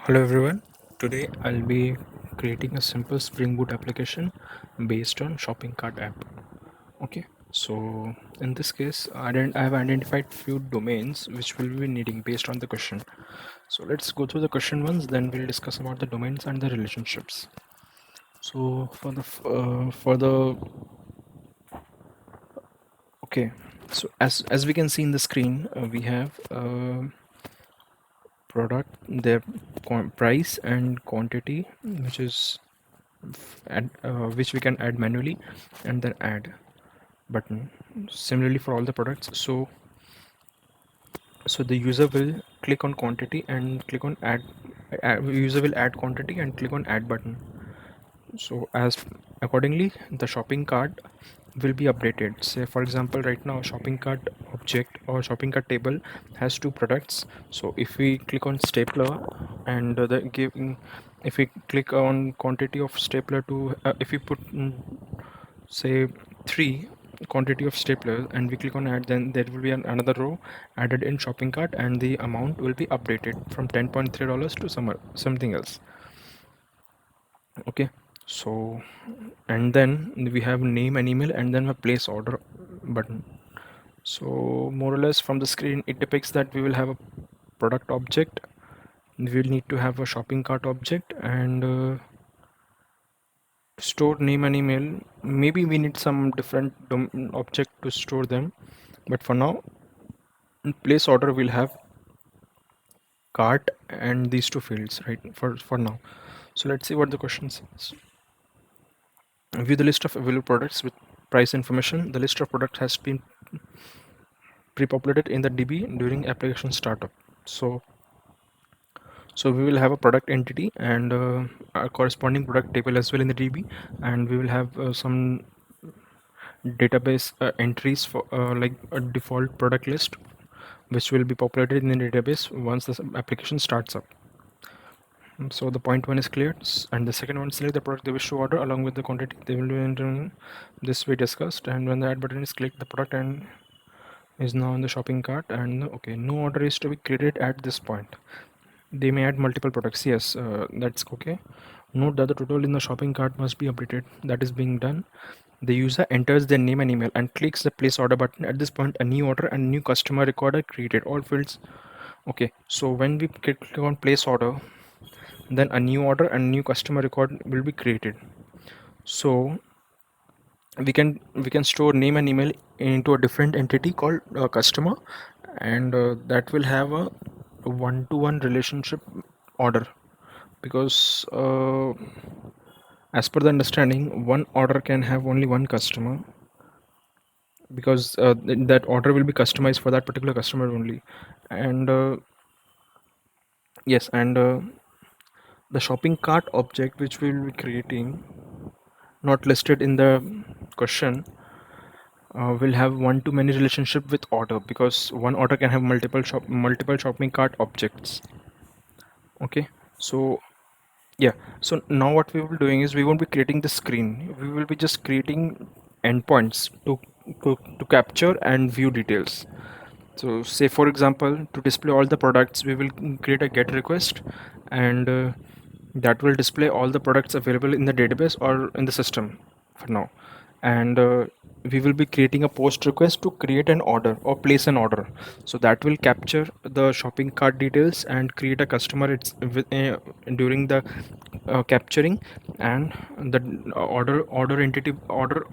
Hello everyone. Today I'll be creating a simple Spring Boot application based on shopping cart app. Okay. So in this case, I have identified few domains which we'll be needing based on the question. So let's go through the question once, then we'll discuss about the domains and the relationships. So for the okay. So as we can see in the screen, we have product, their price and quantity, which is which we can add manually, and then add button similarly for all the products. So the user will click on quantity and click on user will add quantity and click on add button. So as accordingly the shopping cart will be updated. Say for example, right now shopping cart object or shopping cart table has two products. So if we click on stapler and if we click on quantity of stapler to if we put say 3 quantity of staplers and we click on add, then there will be another row added in shopping cart and the amount will be updated from $10.3 to something else. Okay. So and then we have name and email and then a place order button. So more or less from the screen it depicts that we will have a product object, we will need to have a shopping cart object, and store name and email. Maybe we need some different object to store them, but for now in place order will have cart and these two fields, right, for now. So let's see what the question says. View the list of available products with price information. The list of products has been pre-populated in the DB during application startup. So we will have a product entity and a corresponding product table as well in the DB, and we will have some database entries for like a default product list which will be populated in the database once the application starts up. So the point one is cleared, and the second one, select the product they wish to order along with the quantity. They will be in this we discussed, and when the add button is clicked, the product and is now in the shopping cart, and okay, no order is to be created at this point. They may add multiple products. Yes, that's okay. Note that the total in the shopping cart must be updated. That is being done. The user enters their name and email and clicks the place order button. At this point, a new order and new customer record are created. All fields. Okay, so when we click on place order, then a new order and new customer record will be created. So we can store name and email into a different entity called customer, and that will have a one-to-one relationship order, because as per the understanding, one order can have only one customer, because that order will be customized for that particular customer only. And yes, and the shopping cart object which we will be creating, not listed in the question, will have one-to-many relationship with order, because one order can have multiple shopping cart objects. Okay, so yeah, so now what we will be doing is we won't be creating the screen, we will be just creating endpoints to capture and view details. So say for example, to display all the products, we will create a get request, and that will display all the products available in the database or in the system for now. And we will be creating a post request to create an order or place an order. So that will capture the shopping cart details and create a customer during the capturing, and the order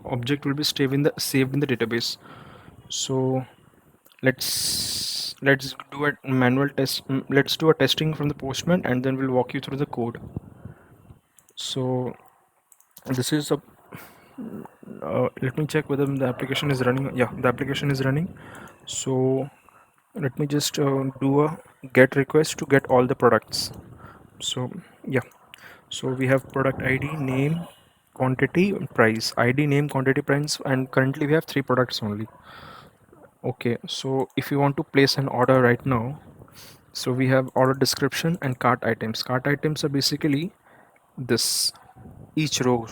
object will be saved in the database. So let's do a manual test. Let's do a testing from the postman, and then we'll walk you through the code. So this is a let me check whether the application is running. Yeah, the application is running. So let me just do a get request to get all the products. So yeah, so we have product ID, name, quantity, price. ID, name, quantity, price, and currently we have 3 products only. Okay, so if you want to place an order right now, so we have order description and cart items. Cart items are basically this, each row.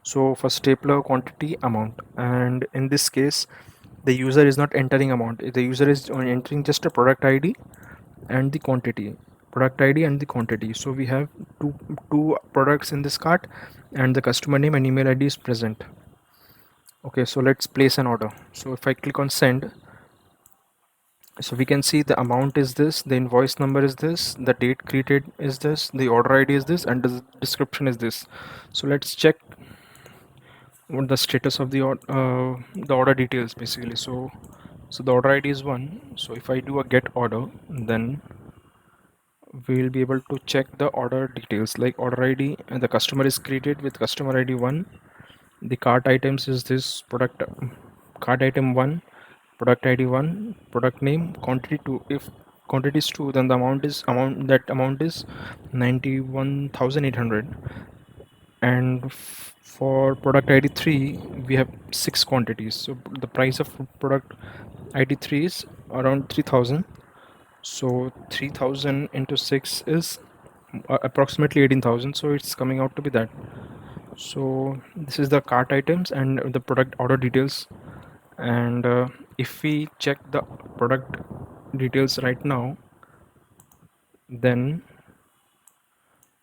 So for stapler, quantity, amount, and in this case the user is not entering amount, the user is entering just a product ID and the quantity. product ID and the quantity. So we have two products in this cart, and the customer name and email ID is present. Okay, so let's place an order. So if I click on send, so we can see the amount is this, the invoice number is this, the date created is this, the order ID is this, and the description is this. So let's check what the status of the order details basically. So the order ID is 1. So if I do a get order, then we will be able to check the order details like order ID, and the customer is created with customer ID 1. The cart items is this product, cart item 1, product ID 1, product name, quantity 2. If quantity is 2, then the amount is 91,800. And for product ID 3, we have 6 quantities. So the price of product ID 3 is around 3,000. So 3,000 into 6 is approximately 18,000. So it's coming out to be that. So this is the cart items and the product order details. And if we check the product details right now, then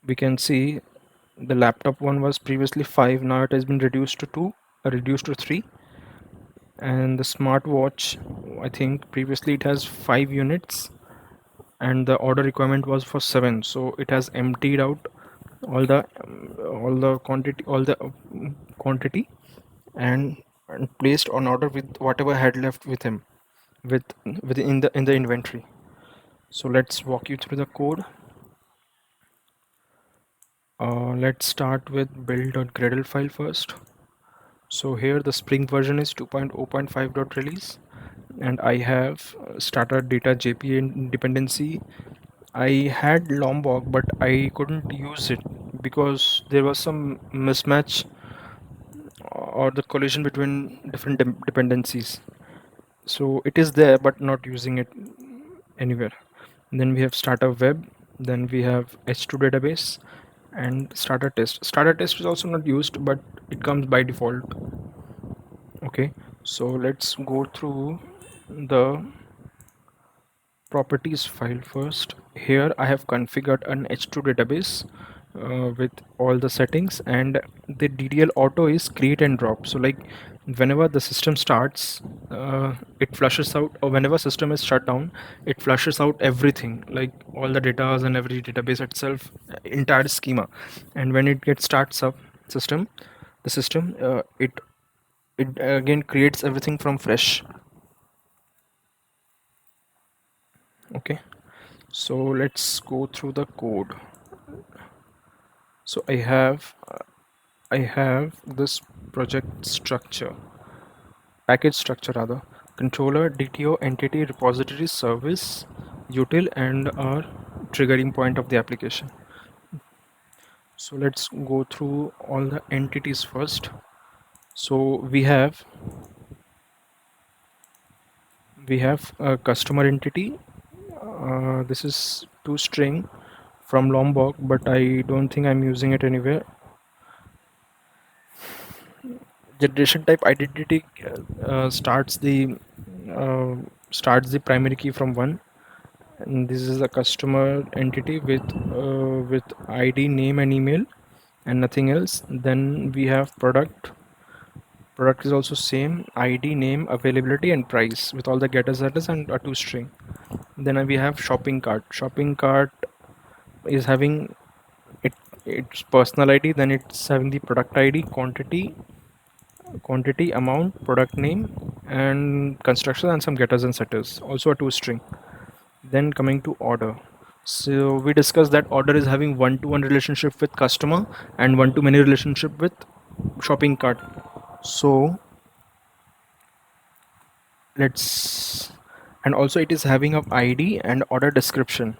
we can see the laptop one was previously 5, now it has been reduced to 2, reduced to 3. And the smartwatch, I think previously it has 5 units, and the order requirement was for 7, so it has emptied out all the quantity and placed on order with whatever had left with him within the inventory. So let's walk you through the code. Let's start with build.gradle file first. So here the Spring version is 2.0.5.release, and I have starter data JPA dependency. I had Lombok, but I couldn't use it because there was some mismatch or the collision between different dependencies. So it is there, but not using it anywhere. Then we have starter web, then we have H2 database, and starter test. Starter test is also not used, but it comes by default. Okay, so let's go through the properties file first. Here I have configured an H2 database with all the settings, and the DDL auto is create and drop. So like whenever the system starts, it flushes out, or whenever system is shut down, it flushes out everything, like all the data and every database itself, entire schema. And when it gets starts up the system, it again creates everything from fresh. Okay, so let's go through the code. So I have this project structure, package structure rather, controller, DTO, entity, repository, service, util, and our triggering point of the application. So let's go through all the entities first. So we have a customer entity. This is toString from Lombok, but I don't think I'm using it anywhere. Generation type identity uh, starts the primary key from 1, and this is a customer entity with ID, name, and email, and nothing else. Then we have product is also same, ID, name, availability, and price with all the getters, setters, and a toString. Then we have shopping cart is having its personal ID, then it's having the product ID, quantity, amount, product name, and construction, and some getters and setters, also a toString. Then coming to order, so we discussed that order is having one-to-one relationship with customer and one-to-many relationship with shopping cart. So let's and also it is having a ID and order description.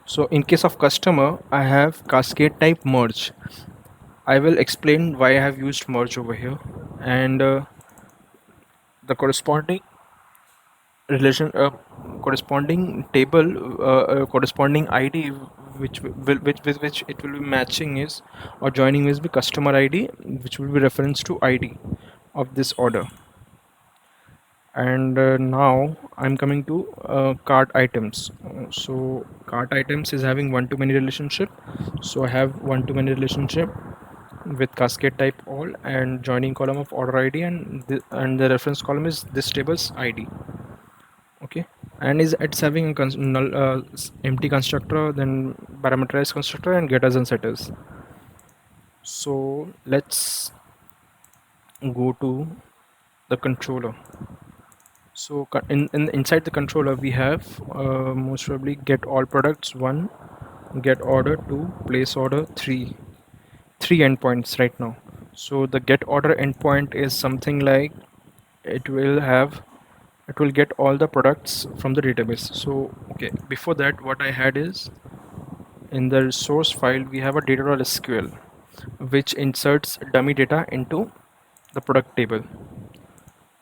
So in case of customer, I have cascade type merge. I will explain why I have used merge over here, and the relation corresponding table, corresponding ID with which it will be matching is or joining is the customer ID, which will be reference to ID of this order. And now I'm coming to cart items. So cart items is having one-to-many relationship. So I have one-to-many relationship with cascade type all, and joining column of order ID, and the reference column is this table's ID. Okay, and is it's having a null, empty constructor, then parameterized constructor, and getters and setters. So let's go to the controller. So inside the controller we have most probably get all products 1, get order 2, place order 3 endpoints right now. So the get order endpoint is something like it will have it will get all the products from the database. So okay, before that what I had is in the source file we have a data.sql which inserts dummy data into the product table.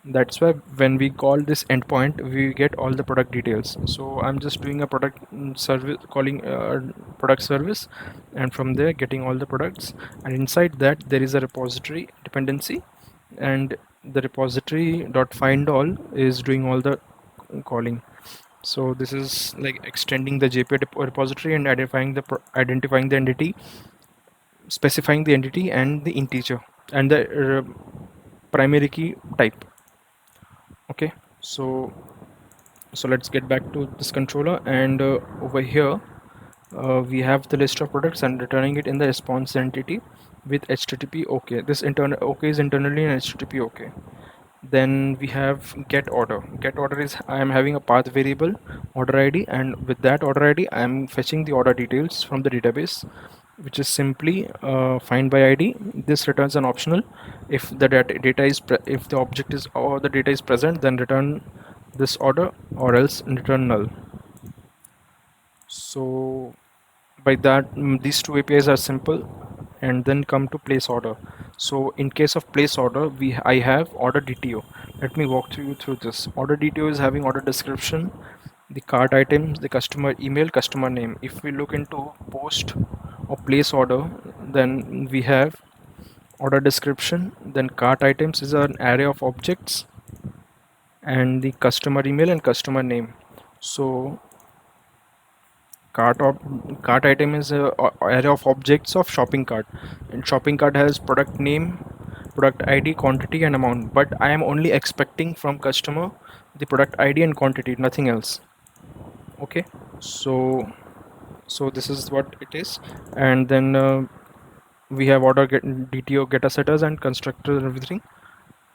That's why when we call this endpoint we get all the product details. So I'm just doing a product service, calling product service, and from there getting all the products, and inside that there is a repository dependency, and the repository dot find all is doing all the calling. So this is like extending the JPA repository and identifying the entity, specifying the entity and the integer and the primary key type. Okay, so let's get back to this controller, and over here we have the list of products and returning it in the response entity with HTTP OK. This internal OK is internally in HTTP OK. Then we have get order. Get order is I am having a path variable order ID, and with that order ID I am fetching the order details from the database, which is simply find by ID. This returns an optional. If the data is if the object is or the data is present, then return this order, or else return null. So by that these two APIs are simple. And then come to place order. So in case of place order I have order DTO. Let me walk you through this. Order DTO is having order description, the cart items, the customer email, customer name. If we look into post or place order, then we have order description, then cart items is an array of objects, and the customer email and customer name. So cart item is a array of objects of shopping cart, and shopping cart has product name, product ID, quantity and amount, but I am only expecting from customer the product ID and quantity, nothing else. Okay, so this is what it is. And then we have order DTO, getter setters and constructor and everything.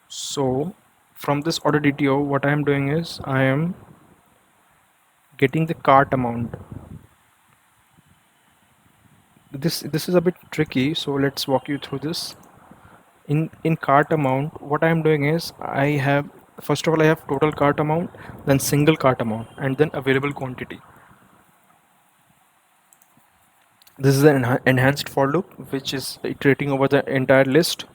So from this order DTO what I am doing is I am getting the cart amount. This is a bit tricky, so let's walk you through this. In cart amount what I am doing is I have, first of all I have total cart amount, then single cart amount, and then available quantity. This is an enhanced for loop which is iterating over the entire list.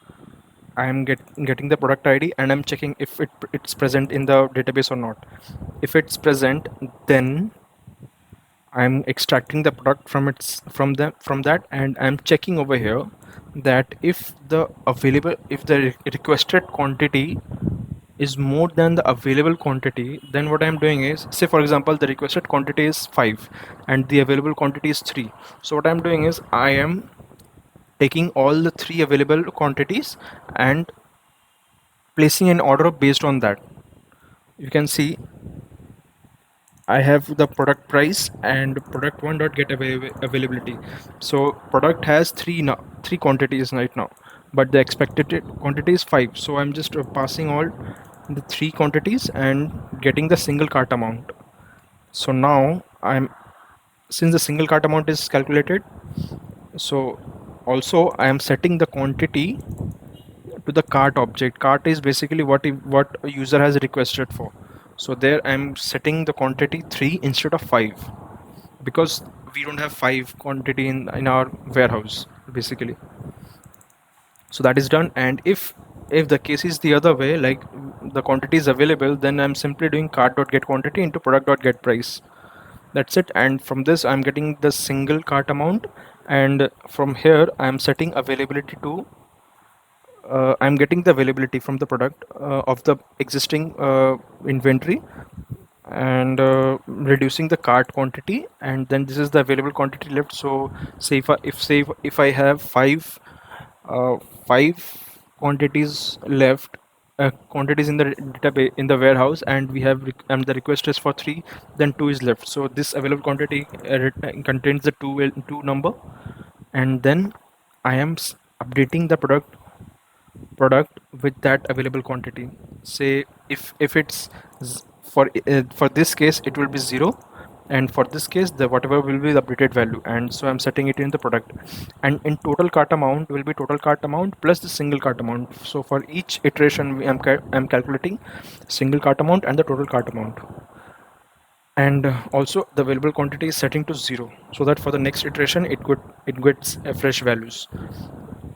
I am getting the product ID and I'm checking if it's present in the database or not. If it's present, then I'm extracting the product from that, and I'm checking over here that if the requested quantity is more than the available quantity, then what I'm doing is, say for example the requested quantity is 5 and the available quantity is 3. So what I'm doing is I am taking all the 3 available quantities and placing an order based on that. You can see I have the product price and product one dot get availability. So product has three quantities right now, but the expected quantity is 5. So I'm just passing all the 3 quantities and getting the single cart amount. So now since the single cart amount is calculated, so also I am setting the quantity to the cart object. Cart is basically what a user has requested for. So there I'm setting the quantity 3 instead of 5, because we don't have 5 quantity in our warehouse basically. So that is done. And if the case is the other way, like the quantity is available, then I'm simply doing cart.get quantity into product.get price. That's it. And from this I'm getting the single cart amount, and from here I'm setting availability to I'm getting the availability from the product of the existing inventory, and reducing the cart quantity, and then this is the available quantity left. So say if I have uh, five quantities left, quantities in the database in the warehouse, and we have and the request is for three, then two is left. So this available quantity contains the two number, and then I am updating the product with that available quantity. Say if it's for this case it will be 0, and for this case the whatever will be the updated value, and so I'm setting it in the product. And in total cart amount will be total cart amount plus the single cart amount. So for each iteration I'm calculating single cart amount and the total cart amount. And also the available quantity is setting to 0, so that for the next iteration it gets fresh values.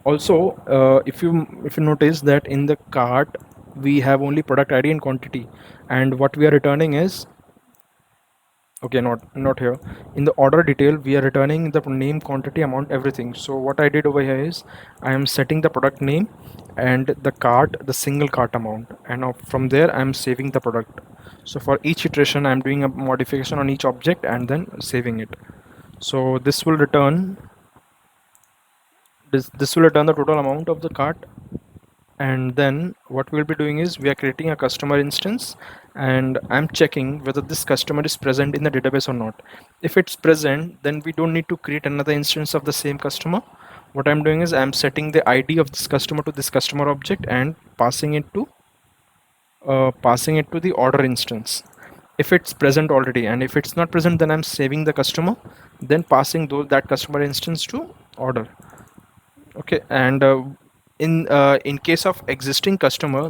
Also, if you notice that in the cart we have only product ID and quantity, and what we are returning is, okay, not here. In the order detail we are returning the name, quantity, amount, everything. So what I did over here is I am setting the product name and the cart, the single cart amount, and now from there I am saving the product. So for each iteration I am doing a modification on each object and then saving it. So this will return the total amount of the cart. And then what we'll be doing is we are creating a customer instance, and I'm checking whether this customer is present in the database or not. If it's present, then we don't need to create another instance of the same customer. What I'm doing is I'm setting the ID of this customer to this customer object and passing it to the order instance if it's present already. And if it's not present, then I'm saving the customer, then passing that customer instance to order. Okay. And in case of existing customer,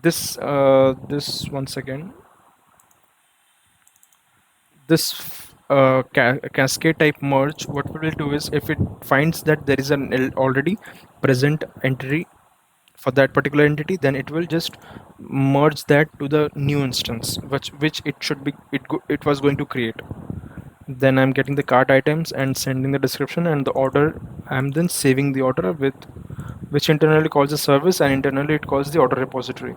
this once again, this cascade type merge, what we will do is if it finds that there is an already present entry for that particular entity, then it will just merge that to the new instance which it should be it was going to create. Then I'm getting the cart items and sending the description and the order. I'm then saving the order with which internally calls the service, and internally it calls the order repository.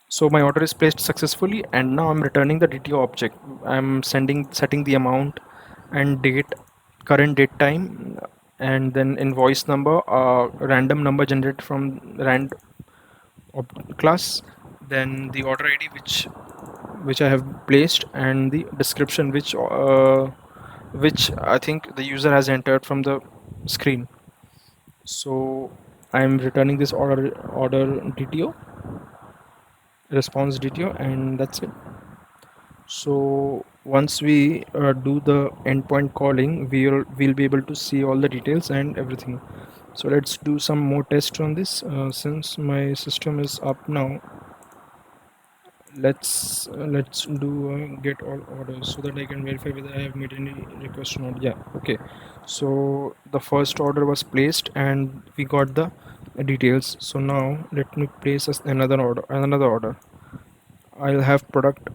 So my order is placed successfully, and now I'm returning the DTO object. I'm setting the amount and date, current date time, and then invoice number, random number generated from rand class, then the order ID which I have placed, and the description which I think the user has entered from the screen. So I'm returning this order DTO, response DTO, and that's it. So once we do the endpoint calling, we'll be able to see all the details and everything. So let's do some more tests on this. Since my system is up now, let's do get all orders so that I can verify whether I have made any request or not. Yeah, okay. So the first order was placed and we got the details. So now let me place another order. I'll have product,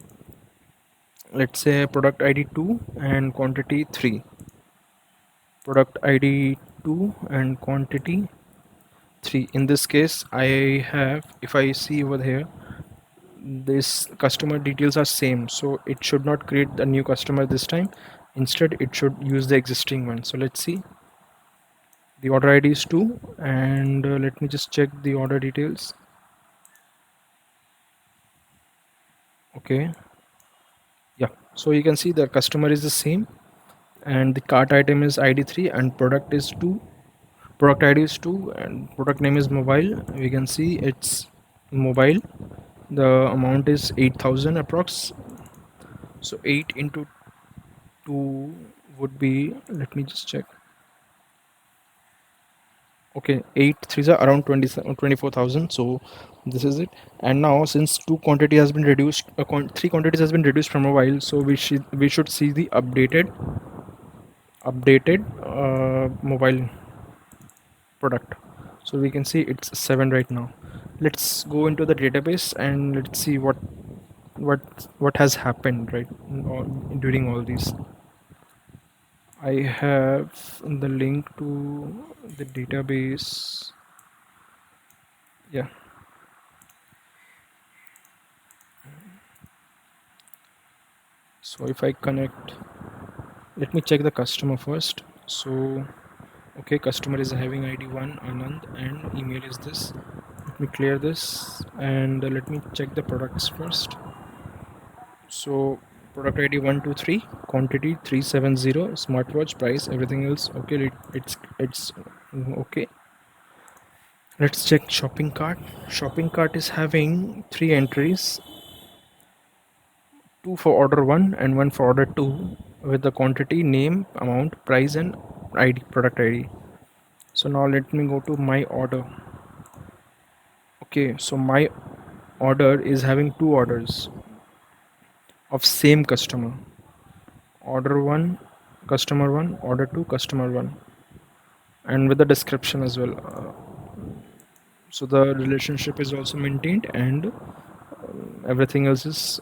let's say product ID 2 and quantity 3. Product ID 2 and quantity 3. In this case I have, if I see over here, this customer details are same, so it should not create a new customer this time. Instead it should use the existing one. So let's see, the order ID is 2, and let me just check the order details. Okay, yeah, so you can see the customer is the same, and the cart item is ID 3 and product is 2. Product ID is 2 and product name is mobile. We can see it's mobile. The amount is 8,000 approx. So 8 into 2 would be, let me just check. Okay, 8 threes are around 24,000. So this is it. And now since two quantity has been reduced, three quantities has been reduced from mobile, so we should see the updated mobile product. So we can see it's 7 right now. Let's go into the database and let's see what has happened right during all these. I have the link to the database. Yeah. So if I connect, let me check the customer first. So okay, customer is having ID 1 Anand and email is this. Let me clear this and let me check the products first. So product ID 123, quantity 370, smartwatch price, everything else okay. It's okay. Let's check shopping cart. Shopping cart is having three entries, two for order 1 and one for order 2, with the quantity, name, amount, price and ID, product ID. So now let me go to my order. Okay, so my order is having two orders of same customer. Order 1, customer 1, order 2, customer 1, and with the description as well. So the relationship is also maintained and everything else is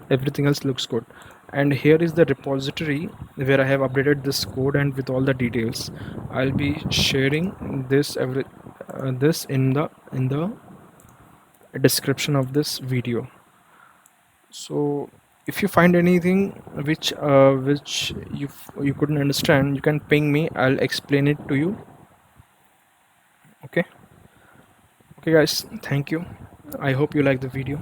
everything else looks good. And here is the repository where I have updated this code and with all the details. I'll be sharing this in the description of this video. So if you find anything which you couldn't understand, you can ping me, I'll explain it to you. Okay. Okay guys, thank you. I hope you like the video.